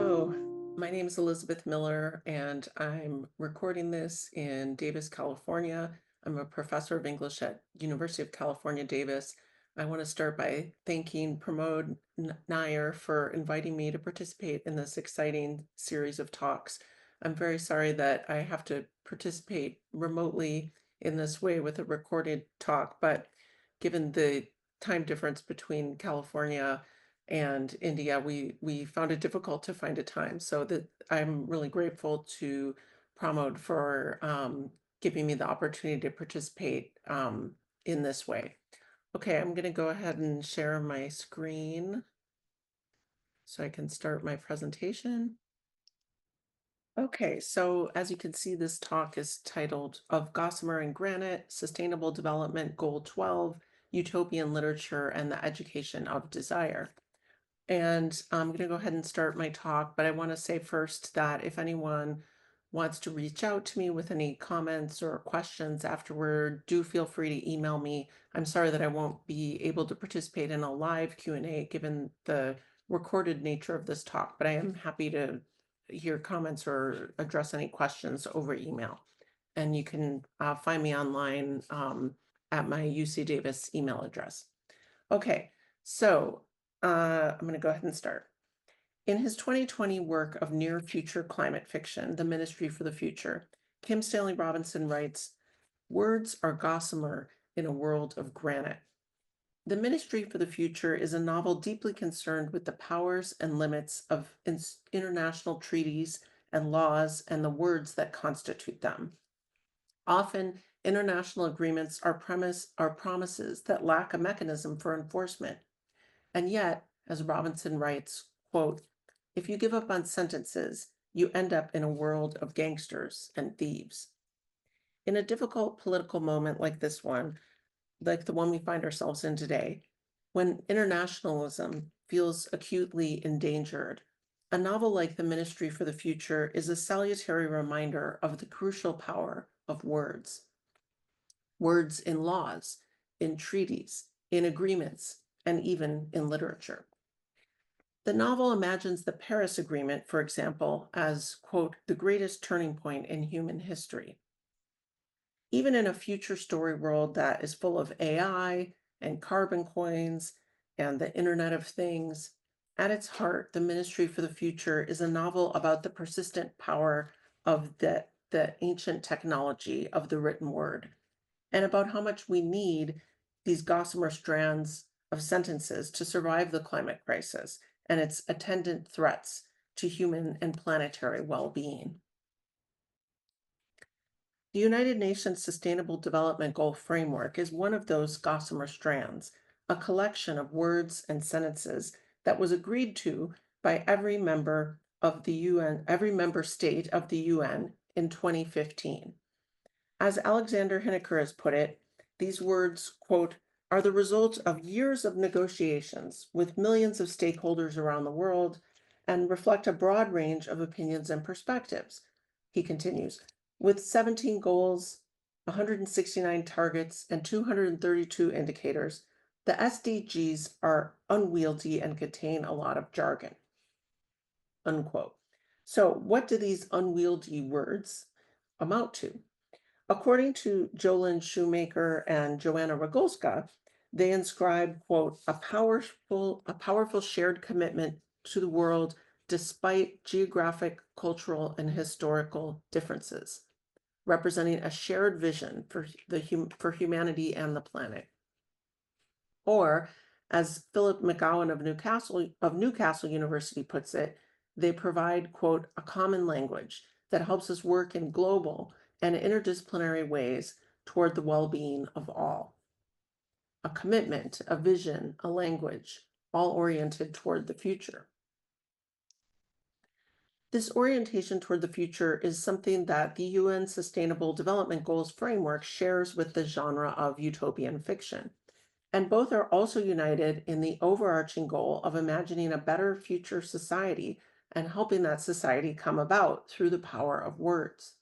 Hello, my name is Elizabeth Miller, and I'm recording this in Davis, California. I'm a professor of English at University of California, Davis. I want to start by thanking Pramod Nair for inviting me to participate in this exciting series of talks. I'm very sorry that I have to participate remotely in this way with a recorded talk, but given the time difference between California and India, we found it difficult to find a time. So that I'm really grateful to Pramod for giving me the opportunity to participate in this way. Okay, I'm going to go ahead and share my screen so I can start my presentation. Okay, so as you can see, this talk is titled Of Gossamer and Granite, Sustainable Development Goal 12, Utopian Literature and the Education of Desire. And I'm going to go ahead and start my talk, but I want to say first that if anyone wants to reach out to me with any comments or questions afterward, do feel free to email me. I'm sorry that I won't be able to participate in a live Q&A given the recorded nature of this talk, but I am happy to hear comments or address any questions over email. And you can find me online at my UC Davis email address. Okay, so I'm going to go ahead and start. In his 2020 work of near future climate fiction, The Ministry for the Future, Kim Stanley Robinson writes, "Words are gossamer in a world of granite." The Ministry for the Future is a novel deeply concerned with the powers and limits of international treaties and laws and the words that constitute them. Often, international agreements are promises that lack a mechanism for enforcement. And yet, as Robinson writes, quote, "If you give up on sentences, you end up in a world of gangsters and thieves." In a difficult political moment like this one, like the one we find ourselves in today, when internationalism feels acutely endangered, a novel like The Ministry for the Future is a salutary reminder of the crucial power of words. Words in laws, in treaties, in agreements, and even in literature. The novel imagines the Paris Agreement, for example, as, quote, "the greatest turning point in human history." Even in a future story world that is full of AI and carbon coins and the Internet of Things, at its heart, The Ministry for the Future is a novel about the persistent power of the ancient technology of the written word, and about how much we need these gossamer strands of sentences to survive the climate crisis and its attendant threats to human and planetary well-being. The United Nations Sustainable Development Goal Framework is one of those gossamer strands, a collection of words and sentences that was agreed to by every member of the UN, every member state of the UN in 2015. As Alexander Hineker has put it, these words, quote, "are the result of years of negotiations with millions of stakeholders around the world and reflect a broad range of opinions and perspectives." He continues, "with 17 goals, 169 targets, and 232 indicators, the SDGs are unwieldy and contain a lot of jargon." Unquote. So what do these unwieldy words amount to? According to Jolyn Shoemaker and Joanna Rogolska, they inscribe, quote, a powerful shared commitment to the world despite geographic, cultural, and historical differences, representing a shared vision for humanity and the planet. Or, as Philip McGowan of Newcastle University puts it, they provide, quote, a common language that helps us work in global and interdisciplinary ways toward the well-being of all. A commitment, a vision, a language, all oriented toward the future. This orientation toward the future is something that the UN Sustainable Development Goals framework shares with the genre of utopian fiction. And both are also united in the overarching goal of imagining a better future society and helping that society come about through the power of words.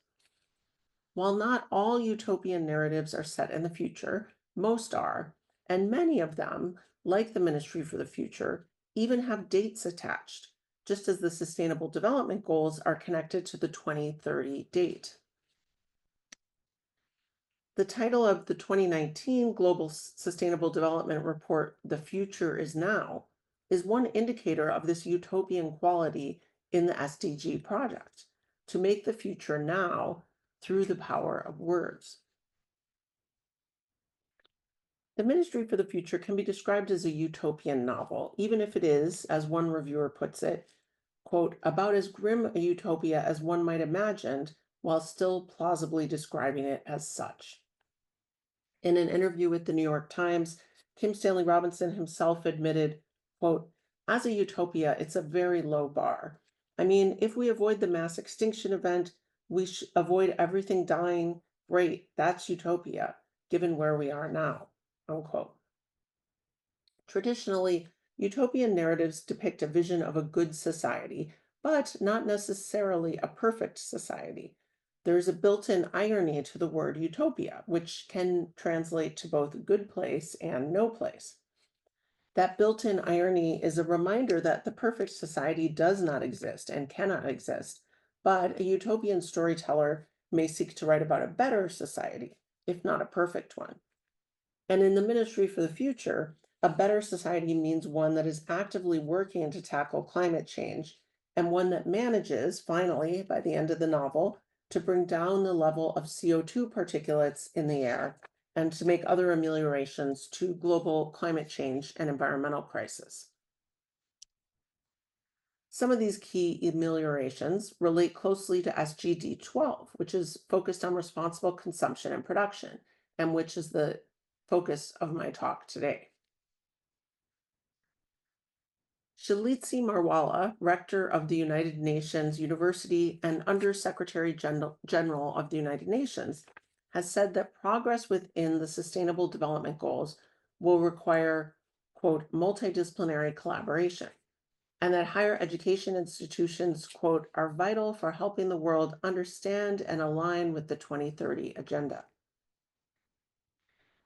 While not all utopian narratives are set in the future, most are, and many of them, like the Ministry for the Future, even have dates attached just as the Sustainable Development Goals are connected to the 2030 date. The title of the 2019 Global Sustainable Development Report, The Future is Now, is one indicator of this utopian quality in the SDG project, to make the future now through the power of words. The Ministry for the Future can be described as a utopian novel, even if it is, as one reviewer puts it, quote, about as grim a utopia as one might imagine, while still plausibly describing it as such. In an interview with the New York Times, Kim Stanley Robinson himself admitted, quote, as a utopia, it's a very low bar. I mean, if we avoid the mass extinction event, we avoid everything dying. Great, that's utopia, given where we are now, unquote. Traditionally, utopian narratives depict a vision of a good society, but not necessarily a perfect society. There's a built-in irony to the word utopia, which can translate to both good place and no place. That built-in irony is a reminder that the perfect society does not exist and cannot exist, but a utopian storyteller may seek to write about a better society, if not a perfect one. And in the Ministry for the Future, a better society means one that is actively working to tackle climate change and one that manages, finally, by the end of the novel, to bring down the level of CO2 particulates in the air and to make other ameliorations to global climate change and environmental crisis. Some of these key ameliorations relate closely to SGD 12, which is focused on responsible consumption and production, and which is the focus of my talk today. Shalitzi Marwala, Rector of the United Nations University and Under-Secretary General of the United Nations, has said that progress within the Sustainable Development Goals will require, quote, multidisciplinary collaboration, and that higher education institutions, quote, are vital for helping the world understand and align with the 2030 agenda.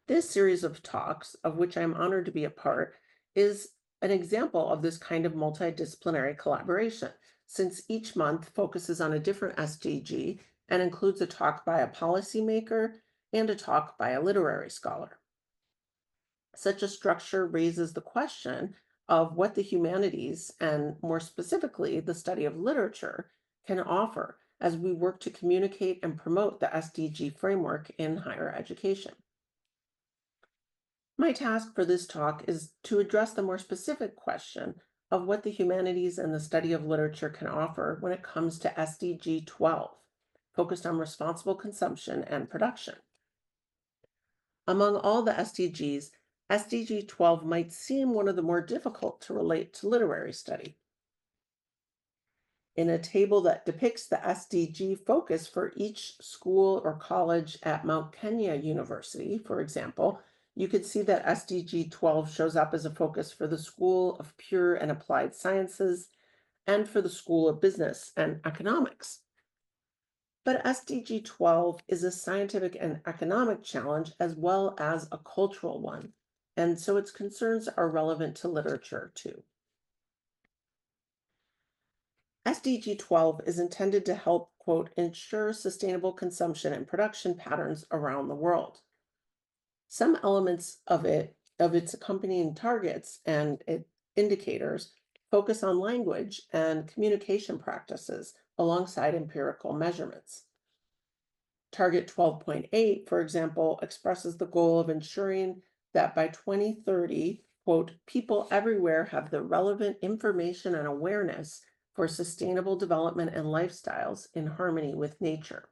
This series of talks, of which I'm honored to be a part, is an example of this kind of multidisciplinary collaboration, since each month focuses on a different SDG and includes a talk by a policymaker and a talk by a literary scholar. Such a structure raises the question of what the humanities, and more specifically, the study of literature, can offer as we work to communicate and promote the SDG framework in higher education. My task for this talk is to address the more specific question of what the humanities and the study of literature can offer when it comes to SDG 12, focused on responsible consumption and production. Among all the SDGs, SDG 12 might seem one of the more difficult to relate to literary study. In a table that depicts the SDG focus for each school or college at Mount Kenya University, for example, you could see that SDG 12 shows up as a focus for the School of Pure and Applied Sciences and for the School of Business and Economics. But SDG 12 is a scientific and economic challenge as well as a cultural one, and so its concerns are relevant to literature too. SDG 12 is intended to help, quote, ensure sustainable consumption and production patterns around the world. Some elements of its accompanying targets and indicators focus on language and communication practices alongside empirical measurements. Target 12.8, for example, expresses the goal of ensuring that by 2030, quote, people everywhere have the relevant information and awareness for sustainable development and lifestyles in harmony with nature.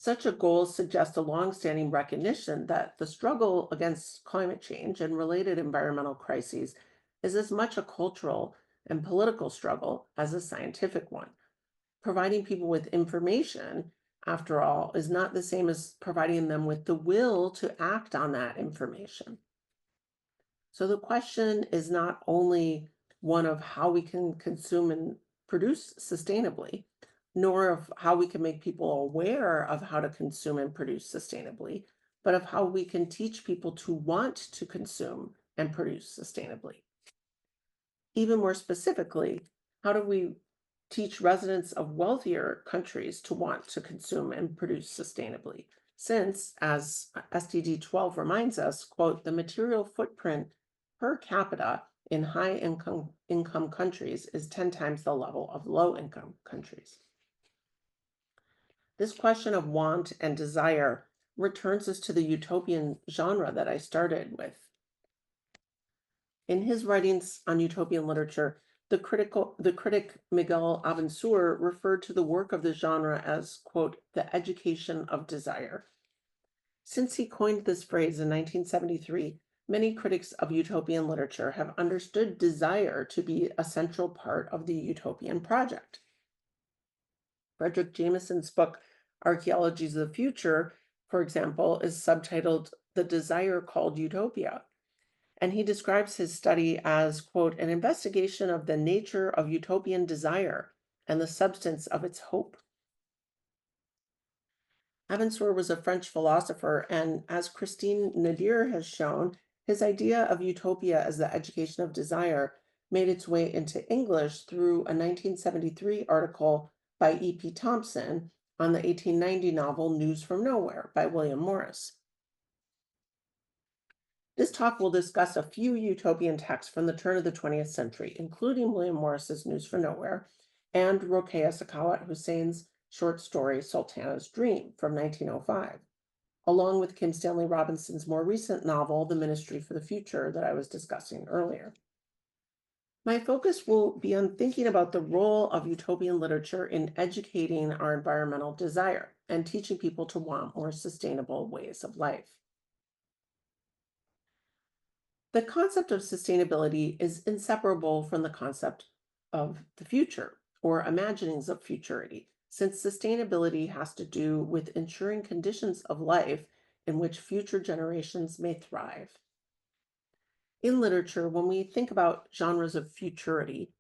Such a goal suggests a longstanding recognition that the struggle against climate change and related environmental crises is as much a cultural and political struggle as a scientific one. Providing people with information, after all, is not the same as providing them with the will to act on that information. So the question is not only one of how we can consume and produce sustainably, nor of how we can make people aware of how to consume and produce sustainably, but of how we can teach people to want to consume and produce sustainably. Even more specifically, how do we teach residents of wealthier countries to want to consume and produce sustainably? Since, as SDG 12 reminds us, quote, the material footprint per capita in income countries is 10 times the level of low income countries. This question of want and desire returns us to the utopian genre that I started with. In his writings on utopian literature, the critic Miguel Abensour referred to the work of the genre as, quote, the education of desire. Since he coined this phrase in 1973, many critics of utopian literature have understood desire to be a central part of the utopian project. Frederick Jameson's book, Archaeologies of the Future, for example, is subtitled The Desire Called Utopia. And he describes his study as, quote, an investigation of the nature of utopian desire and the substance of its hope. Abensour was a French philosopher, and as Christine Nadir has shown, his idea of utopia as the education of desire made its way into English through a 1973 article by E.P. Thompson on the 1890 novel News from Nowhere by William Morris. This talk will discuss a few utopian texts from the turn of the 20th century, including William Morris's News from Nowhere and Rokeya Sakawat Hussein's short story Sultana's Dream from 1905, along with Kim Stanley Robinson's more recent novel, The Ministry for the Future, that I was discussing earlier. My focus will be on thinking about the role of utopian literature in educating our environmental desire and teaching people to want more sustainable ways of life. The concept of sustainability is inseparable from the concept of the future or imaginings of futurity, since sustainability has to do with ensuring conditions of life in which future generations may thrive. In literature, when we think about genres of futurity,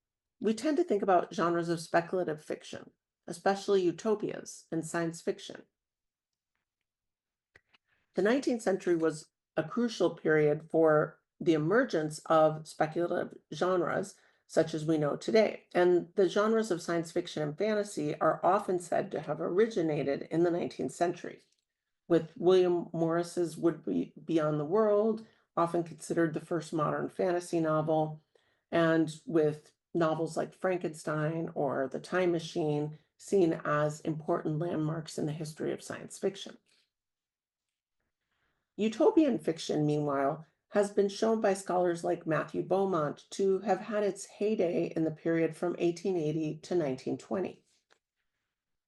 we tend to think about genres of speculative fiction, especially utopias and science fiction. The 19th century was a crucial period for the emergence of speculative genres such as we know today. And the genres of science fiction and fantasy are often said to have originated in the 19th century, with William Morris's Would Be Beyond the World, often considered the first modern fantasy novel, and with novels like Frankenstein or The Time Machine seen as important landmarks in the history of science fiction. Utopian fiction, meanwhile, has been shown by scholars like Matthew Beaumont to have had its heyday in the period from 1880 to 1920.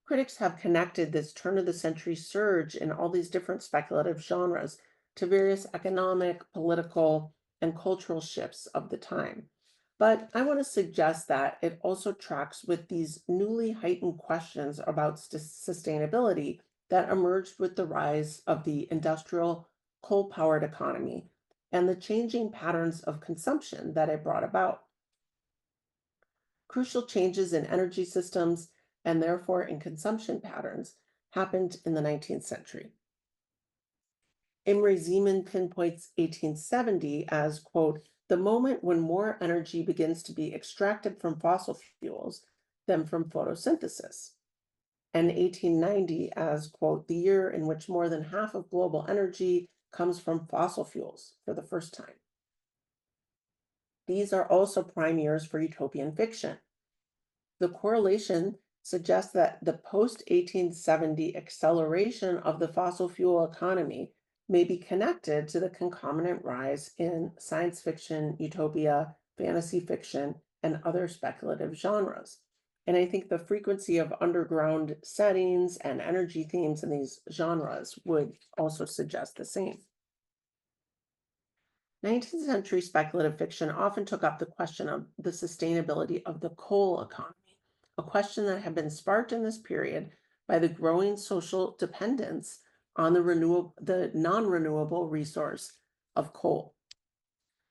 Critics have connected this turn of the century surge in all these different speculative genres to various economic, political, and cultural shifts of the time. But I want to suggest that it also tracks with these newly heightened questions about sustainability that emerged with the rise of the industrial coal-powered economy and the changing patterns of consumption that it brought about. Crucial changes in energy systems and therefore in consumption patterns happened in the 19th century. Imre Zeman pinpoints 1870 as, quote, the moment when more energy begins to be extracted from fossil fuels than from photosynthesis, and 1890 as, quote, the year in which more than half of global energy comes from fossil fuels for the first time. These are also prime years for utopian fiction. The correlation suggests that the post-1870 acceleration of the fossil fuel economy may be connected to the concomitant rise in science fiction, utopia, fantasy fiction, and other speculative genres. And I think the frequency of underground settings and energy themes in these genres would also suggest the same. 19th century speculative fiction often took up the question of the sustainability of the coal economy, a question that had been sparked in this period by the growing social dependence on the non-renewable resource of coal.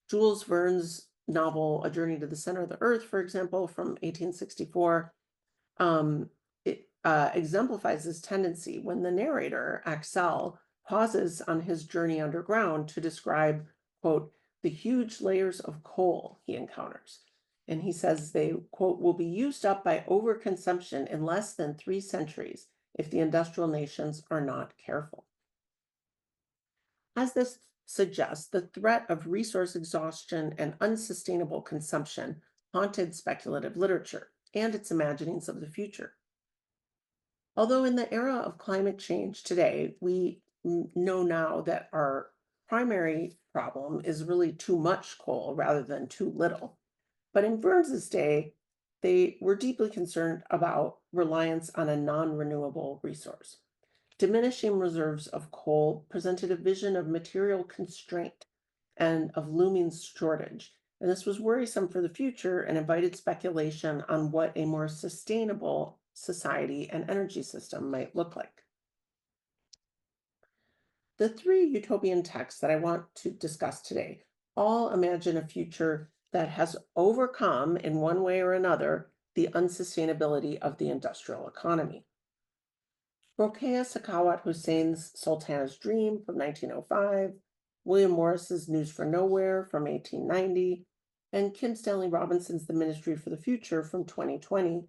Jules Verne's novel A Journey to the Center of the Earth, for example, from 1864, exemplifies this tendency when the narrator, Axel, pauses on his journey underground to describe, quote, the huge layers of coal he encounters. And he says they, quote, will be used up by overconsumption in less than 3 centuries if the industrial nations are not careful. As this suggests, the threat of resource exhaustion and unsustainable consumption haunted speculative literature and its imaginings of the future. Although in the era of climate change today, we know now that our primary problem is really too much coal rather than too little. But in Burns's day, they were deeply concerned about reliance on a non-renewable resource. Diminishing reserves of coal presented a vision of material constraint and of looming shortage. And this was worrisome for the future and invited speculation on what a more sustainable society and energy system might look like. The three utopian texts that I want to discuss today all imagine a future that has overcome, in one way or another, the unsustainability of the industrial economy. Rokeya Sakawat Hussein's Sultana's Dream from 1905, William Morris's News for Nowhere from 1890, and Kim Stanley Robinson's The Ministry for the Future from 2020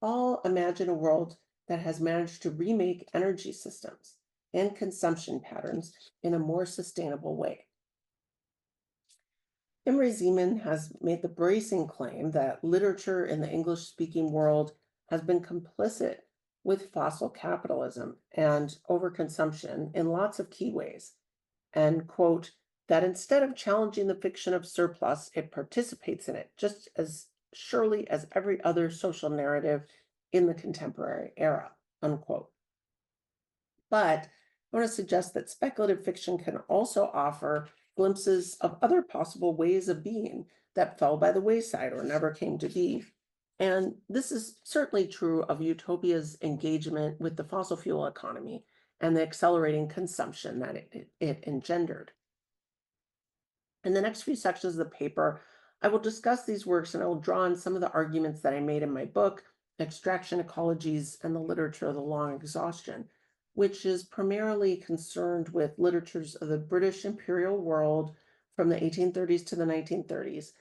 all imagine a world that has managed to remake energy systems and consumption patterns in a more sustainable way. Imre Zeman has made the bracing claim that literature in the English-speaking world has been complicit with fossil capitalism and overconsumption in lots of key ways, and quote, that instead of challenging the fiction of surplus, it participates in it just as surely as every other social narrative in the contemporary era, unquote. But I want to suggest that speculative fiction can also offer glimpses of other possible ways of being that fell by the wayside or never came to be. And this is certainly true of utopia's engagement with the fossil fuel economy and the accelerating consumption that it engendered. In the next few sections of the paper, I will discuss these works and I will draw on some of the arguments that I made in my book, Extraction Ecologies and the Literature of the Long Exhaustion, which is primarily concerned with literatures of the British imperial world from the 1830s to the 1930s,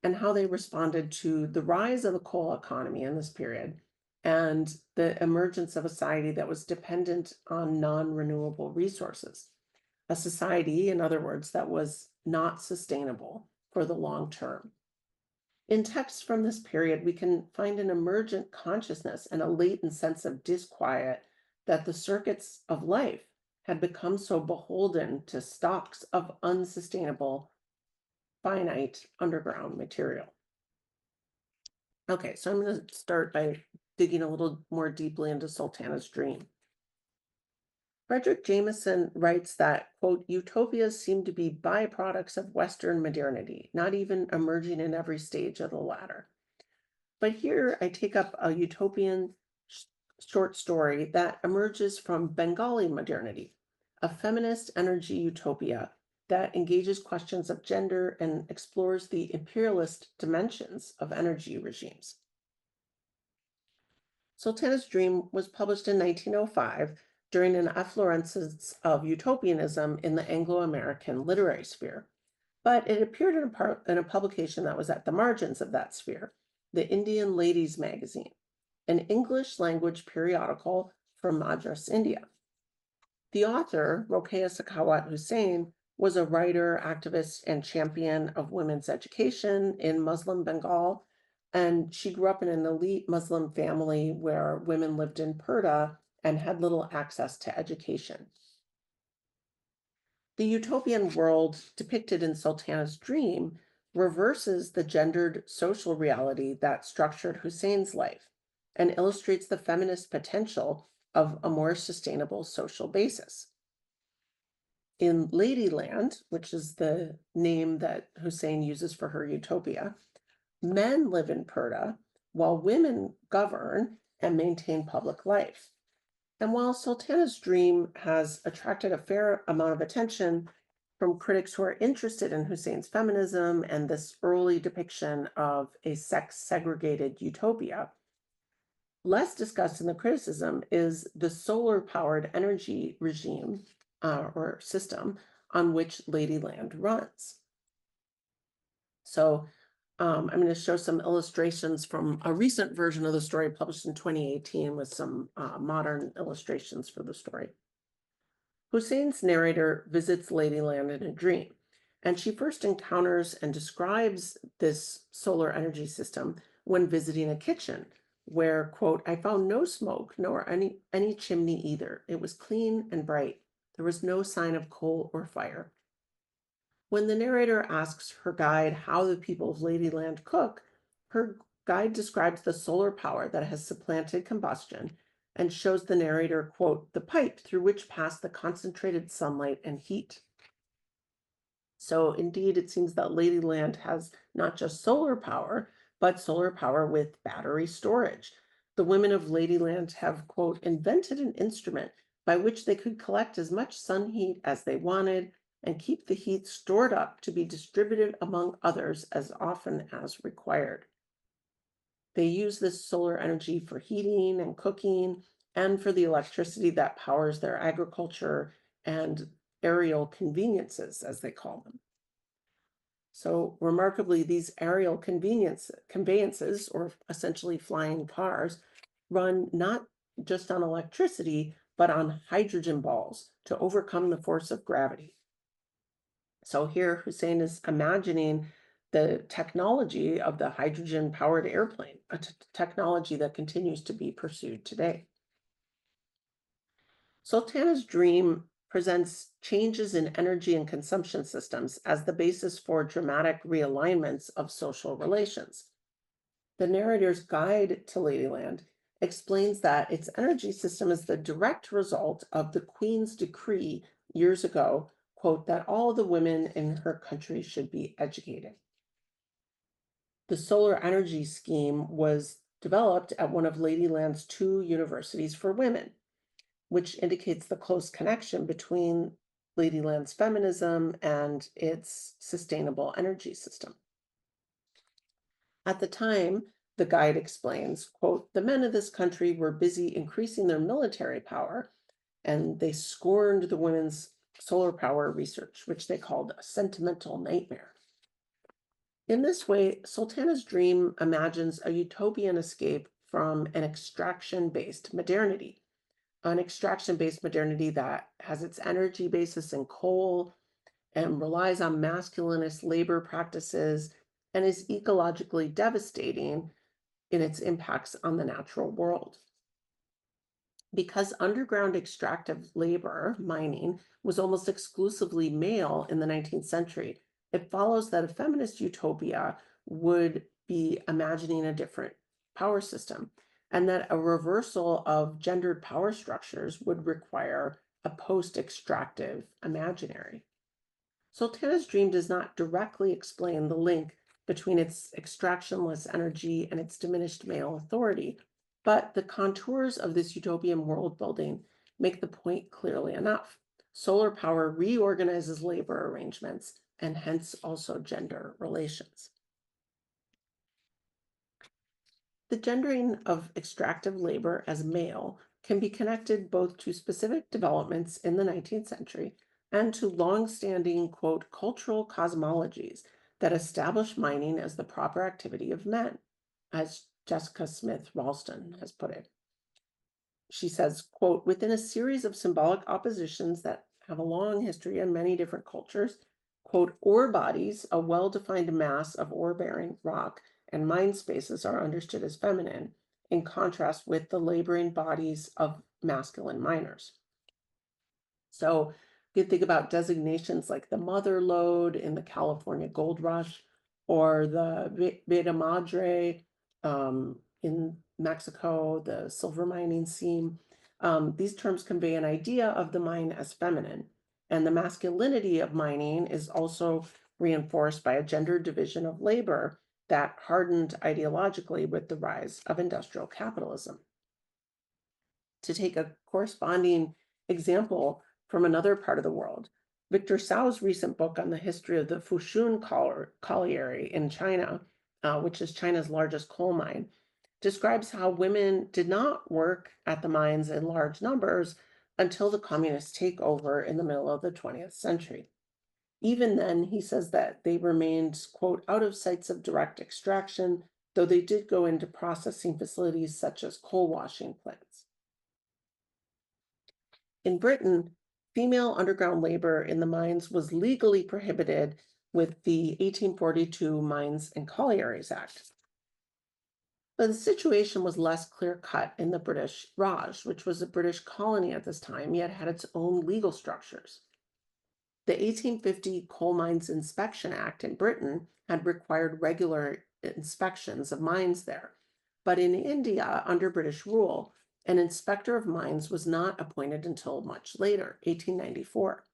and how they responded to the rise of the coal economy in this period and the emergence of a society that was dependent on non-renewable resources. A society, in other words, that was not sustainable for the long term. In texts from this period, we can find an emergent consciousness and a latent sense of disquiet that the circuits of life had become so beholden to stocks of unsustainable, finite underground material. Okay, so I'm going to start by digging a little more deeply into Sultana's Dream. Frederick Jameson writes that, quote, utopias seem to be byproducts of Western modernity, not even emerging in every stage of the latter. But here I take up a utopian short story that emerges from Bengali modernity, a feminist energy utopia that engages questions of gender and explores the imperialist dimensions of energy regimes. Sultana's Dream was published in 1905 during an efflorescence of utopianism in the Anglo-American literary sphere, but it appeared in a publication that was at the margins of that sphere, the Indian Ladies Magazine, an English language periodical from Madras, India. The author, Rokeya Sakawat Hussein, was a writer, activist, and champion of women's education in Muslim Bengal. And she grew up in an elite Muslim family where women lived in purdah and had little access to education. The utopian world depicted in Sultana's Dream reverses the gendered social reality that structured Hussein's life and illustrates the feminist potential of a more sustainable social basis. In Ladyland, which is the name that Hussein uses for her utopia, men live in purdah while women govern and maintain public life. And while Sultana's Dream has attracted a fair amount of attention from critics who are interested in Hussein's feminism and this early depiction of a sex-segregated utopia, less discussed in the criticism is the solar-powered energy regime or system on which Ladyland runs. So I'm going to show some illustrations from a recent version of the story published in 2018 with some modern illustrations for the story. Hussein's narrator visits Ladyland in a dream, and she first encounters and describes this solar energy system when visiting a kitchen where, quote, I found no smoke nor any chimney either. It was clean and bright. There was no sign of coal or fire. When the narrator asks her guide how the people of Ladyland cook, her guide describes the solar power that has supplanted combustion and shows the narrator, quote, the pipe through which pass the concentrated sunlight and heat. So indeed, it seems that Ladyland has not just solar power, but solar power with battery storage. The women of Ladyland have, quote, invented an instrument by which they could collect as much sun heat as they wanted and keep the heat stored up to be distributed among others as often as required. They use this solar energy for heating and cooking and for the electricity that powers their agriculture and aerial conveniences, as they call them. So remarkably, these aerial conveyances, or essentially flying cars, run not just on electricity, but on hydrogen balls to overcome the force of gravity. So here Hussein is imagining the technology of the hydrogen powered airplane, a technology that continues to be pursued today. Sultana's dream presents changes in energy and consumption systems as the basis for dramatic realignments of social relations. The narrator's guide to Ladyland explains that its energy system is the direct result of the Queen's decree years ago, quote, that all the women in her country should be educated. The solar energy scheme was developed at one of Ladyland's two universities for women, which indicates the close connection between Ladyland's feminism and its sustainable energy system. At the time, the guide explains, quote, the men of this country were busy increasing their military power, and they scorned the women's solar power research, which they called a sentimental nightmare. In this way, Sultana's dream imagines a utopian escape from an extraction-based modernity that has its energy basis in coal and relies on masculinist labor practices and is ecologically devastating in its impacts on the natural world. Because underground extractive labor, mining, was almost exclusively male in the 19th century, it follows that a feminist utopia would be imagining a different power system, and that a reversal of gendered power structures would require a post extractive imaginary. Sultana's dream does not directly explain the link between its extractionless energy and its diminished male authority, but the contours of this utopian world building make the point clearly enough. Solar power reorganizes labor arrangements and hence also gender relations. The gendering of extractive labor as male can be connected both to specific developments in the 19th century and to long-standing, quote, cultural cosmologies that establish mining as the proper activity of men, as Jessica Smith Ralston has put it. She says, quote, within a series of symbolic oppositions that have a long history in many different cultures, quote, ore bodies, a well-defined mass of ore-bearing rock, and mine spaces are understood as feminine, in contrast with the laboring bodies of masculine miners. So you think about designations like the Mother Lode in the California Gold Rush or the Veta Madre in Mexico, the silver mining seam. These terms convey an idea of the mine as feminine, and the masculinity of mining is also reinforced by a gender division of labor that hardened ideologically with the rise of industrial capitalism. To take a corresponding example from another part of the world, Victor Sao's recent book on the history of the Fushun colliery in China, which is China's largest coal mine, describes how women did not work at the mines in large numbers until the communist takeover in the middle of the 20th century. Even then, he says that they remained, quote, out of sights of direct extraction, though they did go into processing facilities such as coal washing plants. In Britain, female underground labor in the mines was legally prohibited with the 1842 Mines and Collieries Act. But the situation was less clear cut in the British Raj, which was a British colony at this time, yet had its own legal structures. The 1850 Coal Mines Inspection Act in Britain had required regular inspections of mines there. But in India, under British rule, an inspector of mines was not appointed until much later, 1894.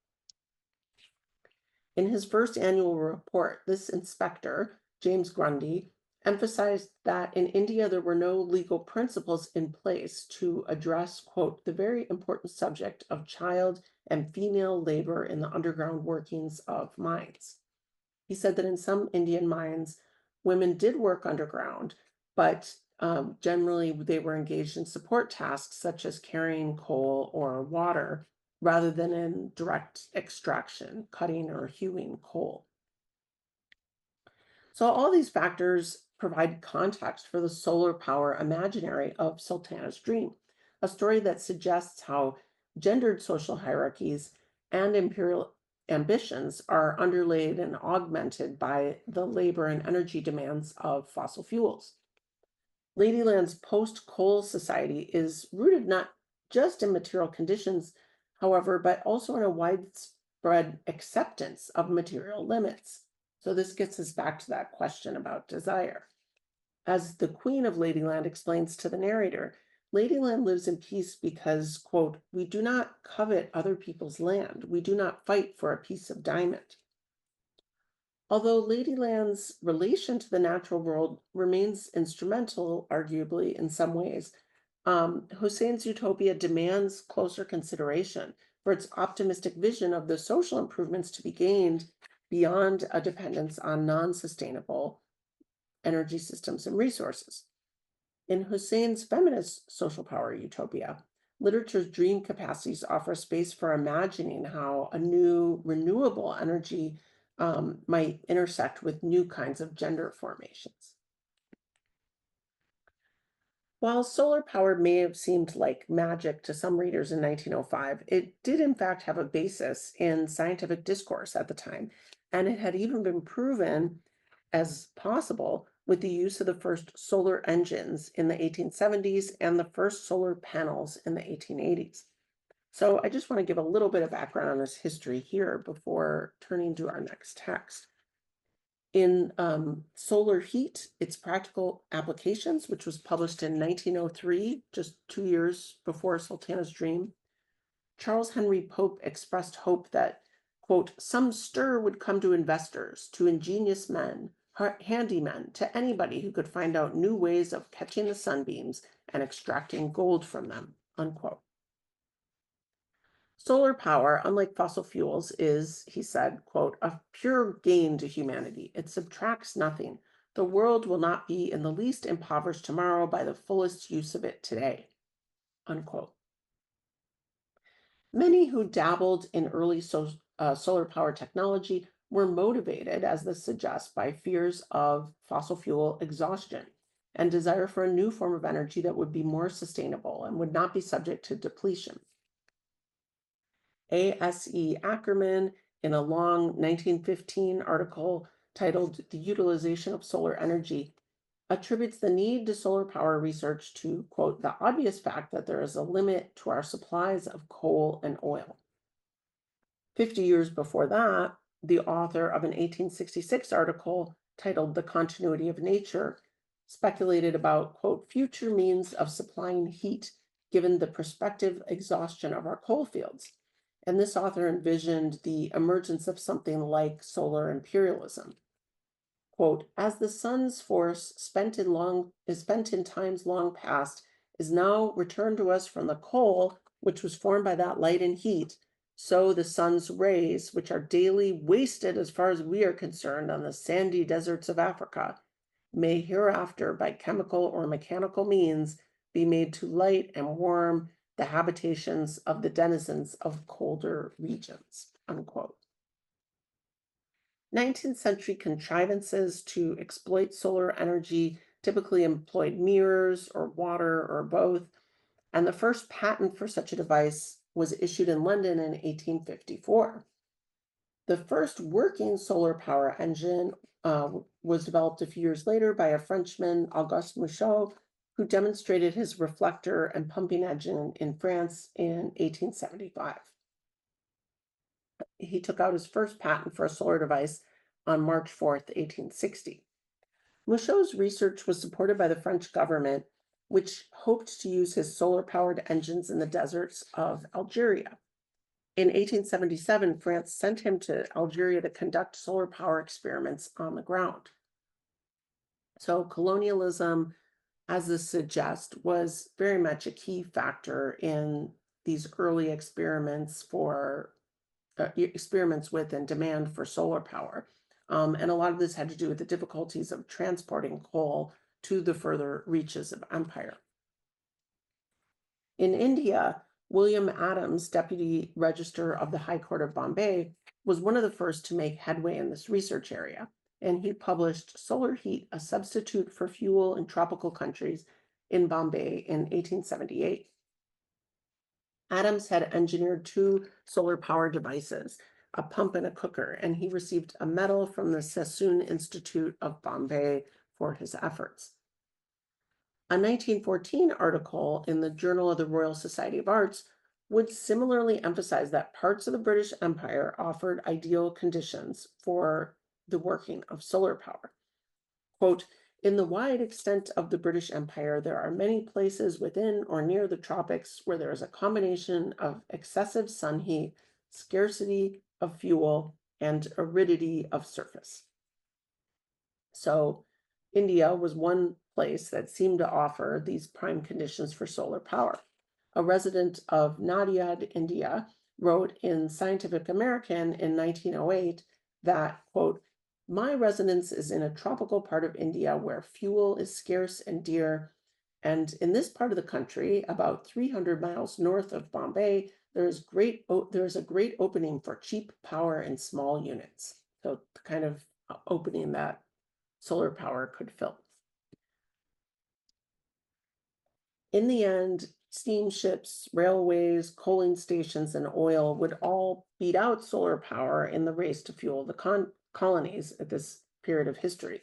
In his first annual report, this inspector, James Grundy, emphasized that in India there were no legal principles in place to address, quote, the very important subject of child and female labor in the underground workings of mines. He said that in some Indian mines, women did work underground, but generally they were engaged in support tasks such as carrying coal or water rather than in direct extraction, cutting or hewing coal. So all these factors provide context for the solar power imaginary of Sultana's dream, a story that suggests how gendered social hierarchies and imperial ambitions are underlaid and augmented by the labor and energy demands of fossil fuels. Ladyland's post-coal society is rooted not just in material conditions, however, but also in a widespread acceptance of material limits. So this gets us back to that question about desire. As the Queen of Ladyland explains to the narrator, Ladyland lives in peace because, quote, we do not covet other people's land. We do not fight for a piece of diamond. Although Ladyland's relation to the natural world remains instrumental, arguably, in some ways, Hussein's utopia demands closer consideration for its optimistic vision of the social improvements to be gained beyond a dependence on non sustainable energy systems and resources. In Hussein's feminist social power utopia, literature's dream capacities offer space for imagining how a new renewable energy might intersect with new kinds of gender formations. While solar power may have seemed like magic to some readers in 1905, it did in fact have a basis in scientific discourse at the time, and it had even been proven as possible with the use of the first solar engines in the 1870s and the first solar panels in the 1880s. So I just want to give a little bit of background on this history here before turning to our next text. In Solar Heat, its practical applications, which was published in 1903, just 2 years before Sultana's dream, Charles Henry Pope expressed hope that, quote, some stir would come to investors, to ingenious men, handymen, to anybody who could find out new ways of catching the sunbeams and extracting gold from them, unquote. Solar power, unlike fossil fuels, is, he said, quote, a pure gain to humanity. It subtracts nothing. The world will not be in the least impoverished tomorrow by the fullest use of it today, unquote. Many who dabbled in early solar power technology were motivated, as this suggests, by fears of fossil fuel exhaustion and desire for a new form of energy that would be more sustainable and would not be subject to depletion. A.S.E. Ackerman, in a long 1915 article titled The Utilization of Solar Energy, attributes the need to solar power research to, quote, the obvious fact that there is a limit to our supplies of coal and oil. 50 years before that, the author of an 1866 article titled The Continuity of Nature speculated about, quote, future means of supplying heat given the prospective exhaustion of our coal fields. And this author envisioned the emergence of something like solar imperialism. Quote, as the sun's force spent in times long past is now returned to us from the coal, which was formed by that light and heat, so the sun's rays, which are daily wasted as far as we are concerned on the sandy deserts of Africa, may hereafter by chemical or mechanical means be made to light and warm the habitations of the denizens of colder regions, unquote. 19th century contrivances to exploit solar energy typically employed mirrors or water or both, and the first patent for such a device was issued in London in 1854. The first working solar power engine was developed a few years later by a Frenchman, Auguste Michaud, who demonstrated his reflector and pumping engine in France in 1875. He took out his first patent for a solar device on March 4th, 1860. Michaud's research was supported by the French government, which hoped to use his solar powered engines in the deserts of Algeria. In 1877, France sent him to Algeria to conduct solar power experiments on the ground. So, colonialism, as this suggests, was very much a key factor in these early experiments with and demand for solar power. And a lot of this had to do with the difficulties of transporting coal to the further reaches of empire. In India, William Adams, Deputy Register of the High Court of Bombay, was one of the first to make headway in this research area. And he published Solar Heat, a Substitute for Fuel in Tropical Countries in Bombay in 1878. Adams had engineered two solar power devices, a pump and a cooker, and he received a medal from the Sassoon Institute of Bombay for his efforts. A 1914 article in the Journal of the Royal Society of Arts would similarly emphasize that parts of the British Empire offered ideal conditions for the working of solar power. Quote, in the wide extent of the British Empire, there are many places within or near the tropics where there is a combination of excessive sun heat, scarcity of fuel, and aridity of surface. So, India was one place that seemed to offer these prime conditions for solar power. A resident of Nadiad, India, wrote in Scientific American in 1908 that, quote, my residence is in a tropical part of India where fuel is scarce and dear. And in this part of the country, about 300 miles north of Bombay, there is a great opening for cheap power in small units. So the kind of opening that solar power could fill. In the end, steamships, railways, coaling stations, and oil would all beat out solar power in the race to fuel the colonies at this period of history.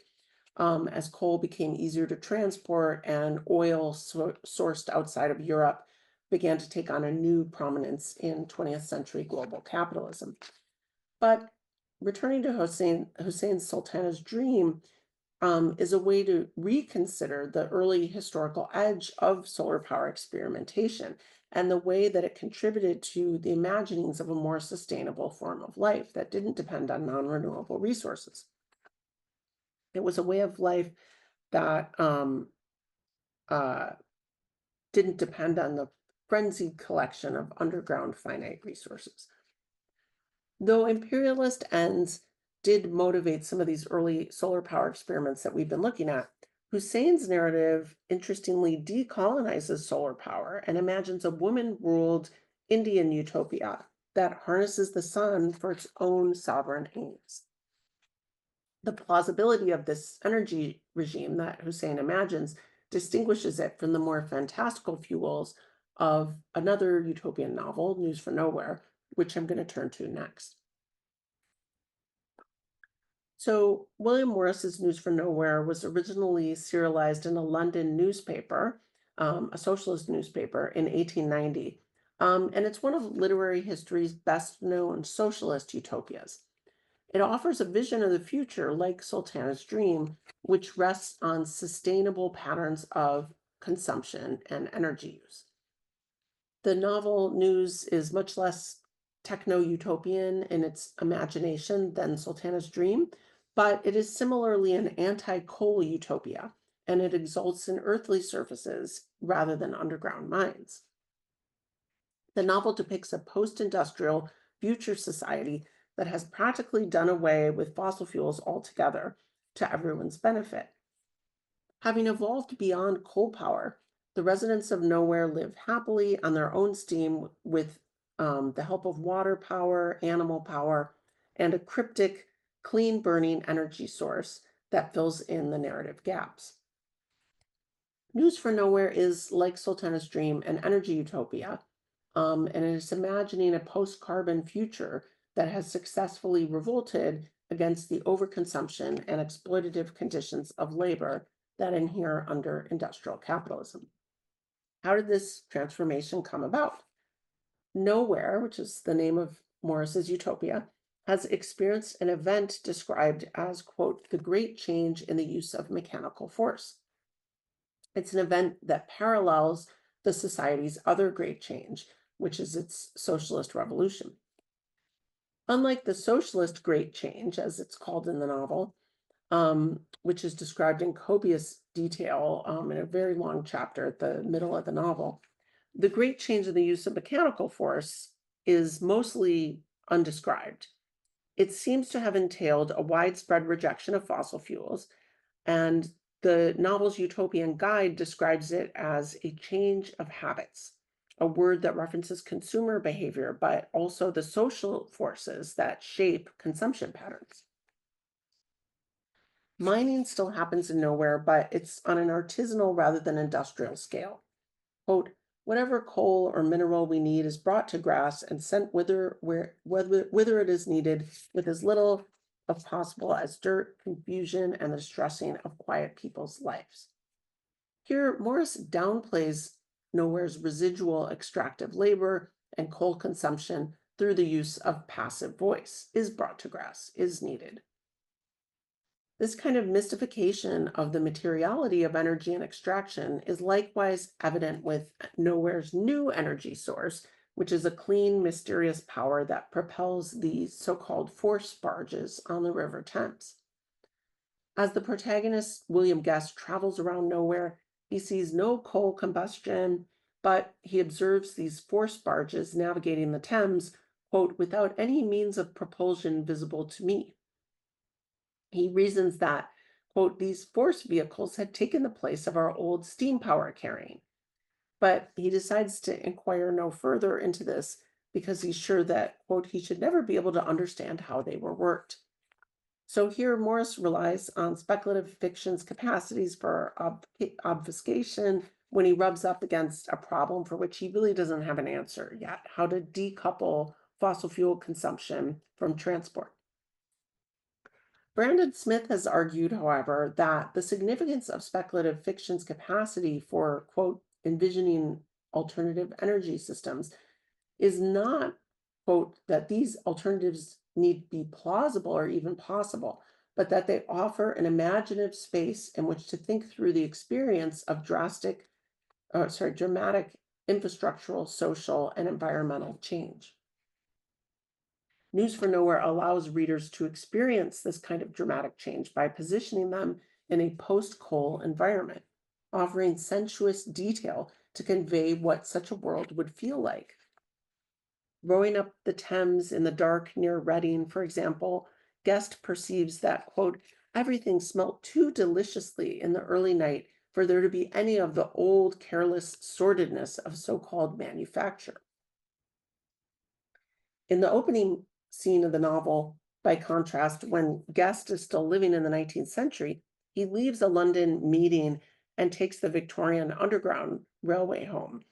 As coal became easier to transport and oil sourced outside of Europe began to take on a new prominence in 20th century global capitalism. But returning to Hussein Sultana's dream, is a way to reconsider the early historical edge of solar power experimentation and the way that it contributed to the imaginings of a more sustainable form of life that didn't depend on non-renewable resources. It was a way of life that uh, didn't depend on the frenzied collection of underground finite resources. Though imperialist ends did motivate some of these early solar power experiments that we've been looking at, Hussein's narrative interestingly decolonizes solar power and imagines a woman-ruled Indian utopia that harnesses the sun for its own sovereign aims. The plausibility of this energy regime that Hussein imagines distinguishes it from the more fantastical fuels of another utopian novel, News from Nowhere, which I'm going to turn to next. So, William Morris's News from Nowhere was originally serialized in a London newspaper, a socialist newspaper, in 1890. And it's one of literary history's best known socialist utopias. It offers a vision of the future like Sultana's dream, which rests on sustainable patterns of consumption and energy use. The novel News is much less techno-utopian in its imagination than Sultana's dream, but it is similarly an anti-coal utopia, and it exalts in earthly surfaces rather than underground mines. The novel depicts a post-industrial future society that has practically done away with fossil fuels altogether to everyone's benefit. Having evolved beyond coal power, the residents of Nowhere live happily on their own steam with the help of water power, animal power, and a cryptic clean burning energy source that fills in the narrative gaps. News for Nowhere is like Sultana's Dream, an energy utopia, and it is imagining a post-carbon future that has successfully revolted against the overconsumption and exploitative conditions of labor that inhere under industrial capitalism. How did this transformation come about? Nowhere, which is the name of Morris's utopia, has experienced an event described as, quote, the great change in the use of mechanical force. It's an event that parallels the society's other great change, which is its socialist revolution. Unlike the socialist great change, as it's called in the novel, which is described in copious detail in a very long chapter at the middle of the novel, the great change in the use of mechanical force is mostly undescribed. It seems to have entailed a widespread rejection of fossil fuels, and the novel's utopian guide describes it as a change of habits, a word that references consumer behavior, but also the social forces that shape consumption patterns. Mining still happens in Nowhere, but it's on an artisanal rather than industrial scale. Quote, whatever coal or mineral we need is brought to grass and sent whither it is needed with as little of possible as dirt, confusion, and the stressing of quiet people's lives. Here, Morris downplays Nowhere's residual extractive labor and coal consumption through the use of passive voice, is brought to grass, is needed. This kind of mystification of the materiality of energy and extraction is likewise evident with Nowhere's new energy source, which is a clean, mysterious power that propels the so-called force barges on the River Thames. As the protagonist, William Guest, travels around Nowhere, he sees no coal combustion, but he observes these force barges navigating the Thames, quote, without any means of propulsion visible to me. He reasons that, quote, these force vehicles had taken the place of our old steam power carrying. But he decides to inquire no further into this because he's sure that, quote, he should never be able to understand how they were worked. So here Morris relies on speculative fiction's capacities for obfuscation when he rubs up against a problem for which he really doesn't have an answer yet, how to decouple fossil fuel consumption from transport. Brandon Smith has argued, however, that the significance of speculative fiction's capacity for, quote, envisioning alternative energy systems is not, quote, that these alternatives need be plausible or even possible, but that they offer an imaginative space in which to think through the experience of dramatic infrastructural, social, and environmental change. News for Nowhere allows readers to experience this kind of dramatic change by positioning them in a post-coal environment, offering sensuous detail to convey what such a world would feel like. Rowing up the Thames in the dark near Reading, for example, Guest perceives that, quote, everything smelt too deliciously in the early night for there to be any of the old careless sordidness of so-called manufacture. In the opening scene of the novel, by contrast, when Guest is still living in the 19th century, he leaves a London meeting and takes the Victorian Underground Railway home,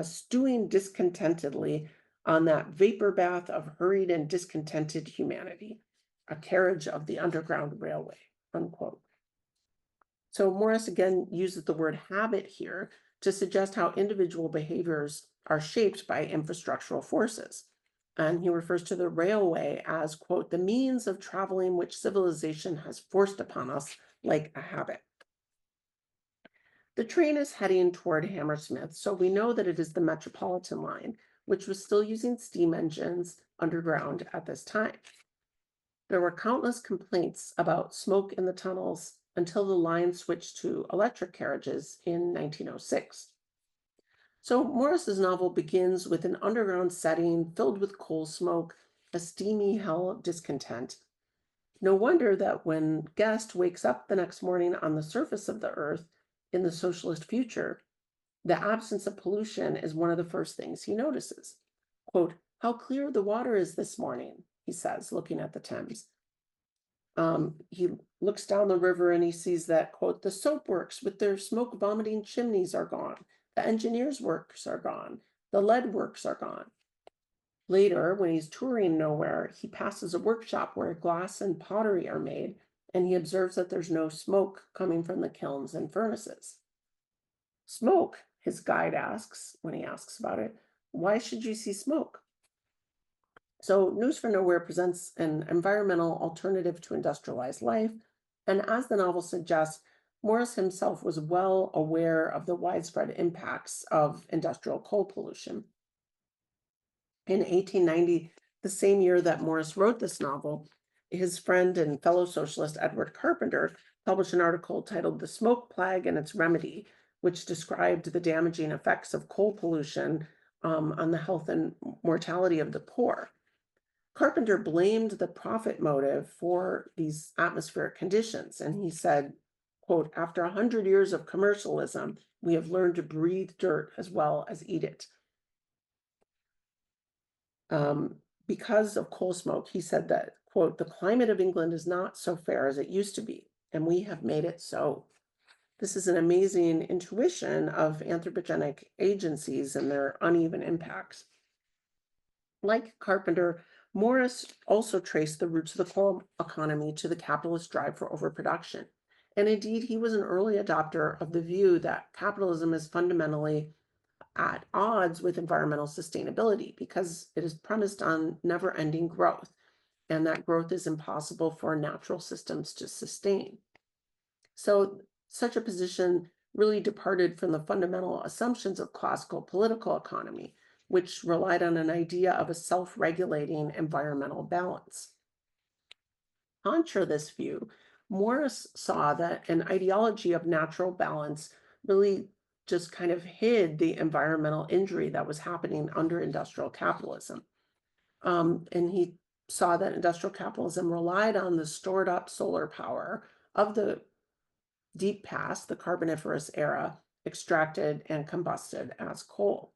stewing discontentedly on that vapor bath of hurried and discontented humanity, a carriage of the Underground Railway, unquote. So Morris again uses the word habit here to suggest how individual behaviors are shaped by infrastructural forces. And he refers to the railway as, quote, the means of traveling which civilization has forced upon us like a habit. The train is heading toward Hammersmith, so we know that it is the Metropolitan line, which was still using steam engines underground at this time. There were countless complaints about smoke in the tunnels until the line switched to electric carriages in 1906. So Morris's novel begins with an underground setting filled with coal smoke, a steamy hell of discontent. No wonder that when Guest wakes up the next morning on the surface of the earth in the socialist future, the absence of pollution is one of the first things he notices. Quote, how clear the water is this morning, he says, looking at the Thames. He looks down the river and he sees that, quote, the soap works with their smoke vomiting chimneys are gone. The engineers' works are gone. The lead works are gone. Later, when he's touring nowhere, he passes a workshop where glass and pottery are made, and he observes that there's no smoke coming from the kilns and furnaces. Smoke, his guide asks when he asks about it. Why should you see smoke? So, News from Nowhere presents an environmental alternative to industrialized life. And as the novel suggests, Morris himself was well aware of the widespread impacts of industrial coal pollution. In 1890, the same year that Morris wrote this novel, his friend and fellow socialist Edward Carpenter published an article titled The Smoke Plague and Its Remedy, which described the damaging effects of coal pollution on the health and mortality of the poor. Carpenter blamed the profit motive for these atmospheric conditions, and he said, quote, after 100 years of commercialism, we have learned to breathe dirt as well as eat it. Because of coal smoke, he said that, quote, the climate of England is not so fair as it used to be, and we have made it so. This is an amazing intuition of anthropogenic agencies and their uneven impacts. Like Carpenter, Morris also traced the roots of the coal economy to the capitalist drive for overproduction. And indeed, he was an early adopter of the view that capitalism is fundamentally at odds with environmental sustainability because it is premised on never ending growth, and that growth is impossible for natural systems to sustain. So, such a position really departed from the fundamental assumptions of classical political economy, which relied on an idea of a self regulating environmental balance. Contra this view, Morris saw that an ideology of natural balance really just kind of hid the environmental injury that was happening under industrial capitalism. And he saw that industrial capitalism relied on the stored up solar power of the deep past, the Carboniferous era, extracted and combusted as coal.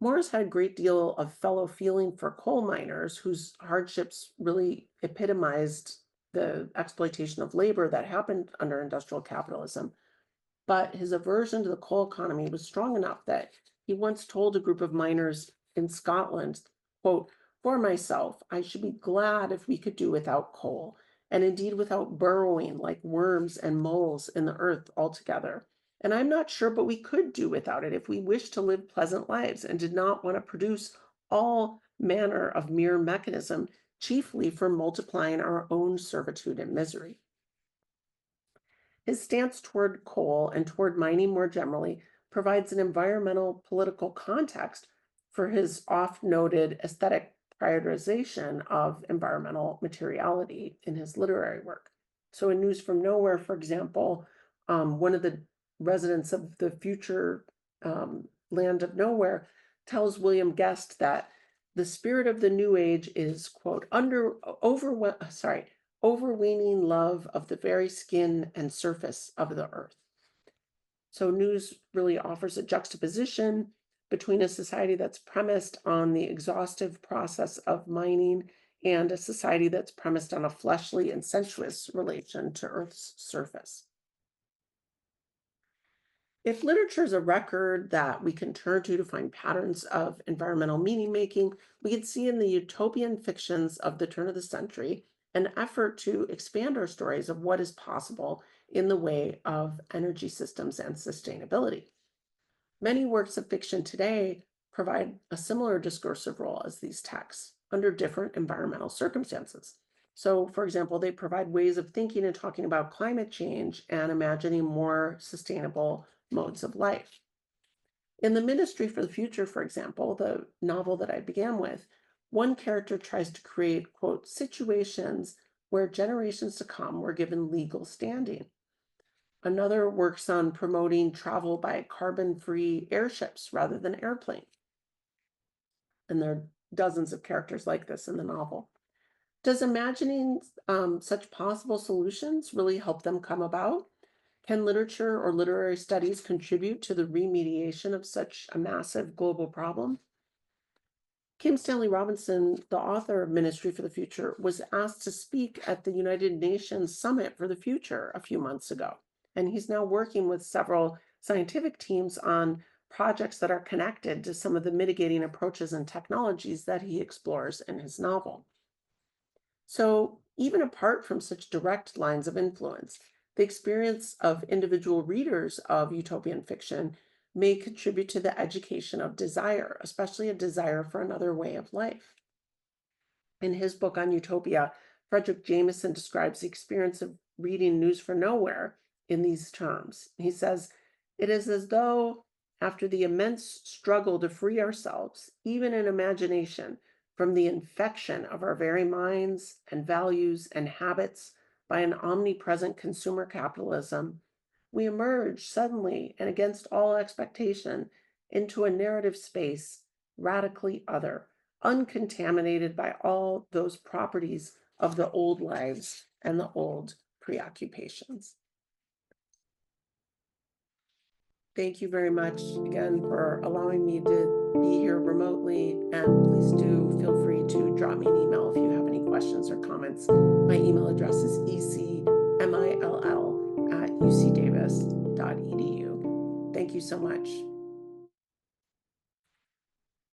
Morris had a great deal of fellow feeling for coal miners whose hardships really epitomized the exploitation of labor that happened under industrial capitalism. But his aversion to the coal economy was strong enough that he once told a group of miners in Scotland, quote, for myself, I should be glad if we could do without coal, and indeed without burrowing like worms and moles in the earth altogether. And I'm not sure, but we could do without it if we wished to live pleasant lives and did not want to produce all manner of mere mechanism, chiefly for multiplying our own servitude and misery. His stance toward coal and toward mining more generally provides an environmental political context for his oft noted aesthetic prioritization of environmental materiality in his literary work. So, in News from Nowhere, for example, one of the residents of the future land of nowhere tells William Guest that the spirit of the new age is, quote, overweening love of the very skin and surface of the earth. So, News really offers a juxtaposition between a society that's premised on the exhaustive process of mining and a society that's premised on a fleshly and sensuous relation to Earth's surface. If literature is a record that we can turn to find patterns of environmental meaning making, we can see in the utopian fictions of the turn of the century an effort to expand our stories of what is possible in the way of energy systems and sustainability. Many works of fiction today provide a similar discursive role as these texts under different environmental circumstances. So, for example, they provide ways of thinking and talking about climate change and imagining more sustainable modes of life. In The Ministry for the Future, for example, the novel that I began with, one character tries to create, quote, situations where generations to come were given legal standing. Another works on promoting travel by carbon free airships rather than airplane. And there are dozens of characters like this in the novel. Does imagining such possible solutions really help them come about? Can literature or literary studies contribute to the remediation of such a massive global problem? Kim Stanley Robinson, the author of Ministry for the Future, was asked to speak at the United Nations Summit for the Future a few months ago. And he's now working with several scientific teams on projects that are connected to some of the mitigating approaches and technologies that he explores in his novel. So, even apart from such direct lines of influence, the experience of individual readers of utopian fiction may contribute to the education of desire, especially a desire for another way of life. In his book on utopia, Frederick Jameson describes the experience of reading News for Nowhere in these terms. He says, "It is as though, after the immense struggle to free ourselves, even in imagination, from the infection of our very minds and values and habits by an omnipresent consumer capitalism, we emerge suddenly and against all expectation into a narrative space radically other, uncontaminated by all those properties of the old lives and the old preoccupations." Thank you very much again for allowing me to be here remotely. And please do feel free to drop me an email if you have any questions or comments. My email address is ecmill@ucdavis.edu. Thank you so much.